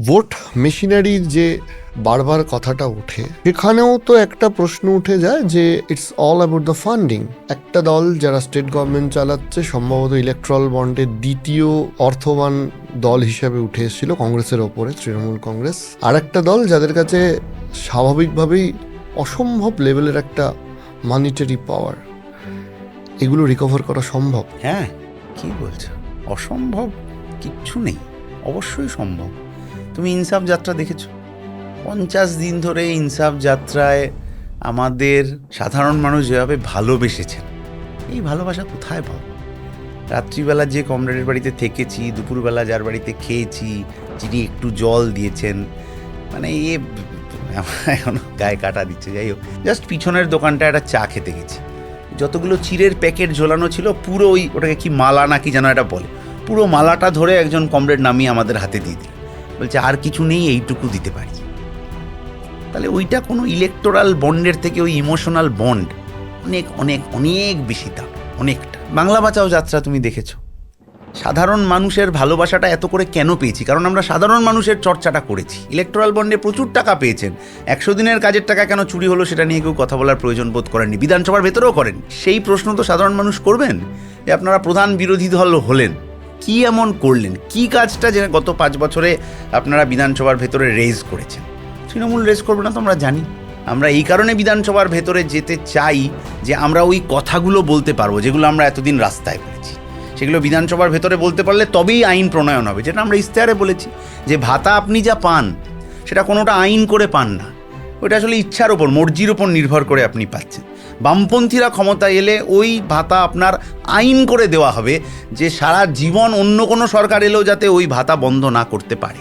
Vote মেশিনারির যে বারবার কথাটা ওঠে, সেখানেও তো একটা প্রশ্ন উঠে যায় যে it's all about the funding. একটা দল যারা স্টেট গভর্নমেন্ট চালাচ্ছে, সম্ভবত ইলেকট্রাল বন্ডের দ্বিতীয় অর্থবান দল হিসাবে উঠে এসেছিল কংগ্রেসের ওপরে, তৃণমূল কংগ্রেস। আর একটা দল যাদের কাছে স্বাভাবিকভাবেই অসম্ভব লেভেলের একটা মানিটারি পাওয়ার। এগুলো রিকভার করা সম্ভব? হ্যাঁ, কি বলছো, অসম্ভব কিচ্ছু নেই, অবশ্যই সম্ভব। তুমি ইনসাফ যাত্রা দেখেছো? 50 দিন ধরে ইনসাফ যাত্রায় আমাদের সাধারণ মানুষ যেভাবে ভালোবেসেছেন, এই ভালোবাসা কোথায় পাবো? রাত্রিবেলা যে কমরেডের বাড়িতে থেকেছি, দুপুরবেলা যার বাড়িতে খেয়েছি, যিনি একটু জল দিয়েছেন, মানে এখন গায়ে কাটা দিচ্ছে। যাই হোক, জাস্ট পিছনের দোকানটা একটা চা খেতে গেছি, যতগুলো চিড়ের প্যাকেট ঝোলানো ছিল, পুরো ওটাকে কি মালা নাকি যেন এটা বলে, পুরো মালাটা ধরে একজন কমরেড নামিয়ে আমাদের হাতে দিয়ে দিল, বলছে আর কিছু নেই, এইটুকু দিতে পারি। তাহলে ওইটা কোনো ইলেকটোরাল বন্ডের থেকে ওই ইমোশনাল বন্ড অনেক অনেক অনেক বেশি দাম, অনেকটা। বাংলা বাঁচাও যাত্রা তুমি দেখেছো, সাধারণ মানুষের ভালোবাসাটা এত করে কেন পেয়েছি? কারণ আমরা সাধারণ মানুষের চর্চাটা করেছি। ইলেকটোরাল বন্ডে প্রচুর টাকা পেয়েছেন, 100 দিনের কাজের টাকা কেন চুরি হলো সেটা নিয়ে কেউ কথা বলার প্রয়োজন বোধ করেননি, বিধানসভার ভেতরেও করেন। সেই প্রশ্ন তো সাধারণ মানুষ করবেন যে আপনারা প্রধান বিরোধী দল হলেন, কি এমন করলেন, কি কাজটা যে গত 5 বছরে আপনারা বিধানসভার ভেতরে রেজ করেছেন? তৃণমূল রেজ করবে না তো আমরা জানি। আমরা এই কারণে বিধানসভার ভেতরে যেতে চাই যে আমরা ওই কথাগুলো বলতে পারবো যেগুলো আমরা এতদিন রাস্তায় বলেছি। সেগুলো বিধানসভার ভেতরে বলতে পারলে তবেই আইন প্রণয়ন হবে। যেটা আমরা ইশতেহারে বলেছি যে ভাতা আপনি যা পান সেটা কোনোটা আইন করে পান না, ওইটা আসলে ইচ্ছার ওপর, মর্জির ওপর নির্ভর করে আপনি পাচ্ছেন। বামপন্থীরা ক্ষমতায় এলে ওই ভাতা আপনার আইন করে দেওয়া হবে যে সারা জীবন অন্য কোনো সরকার এলেও যাতে ওই ভাতা বন্ধ না করতে পারে।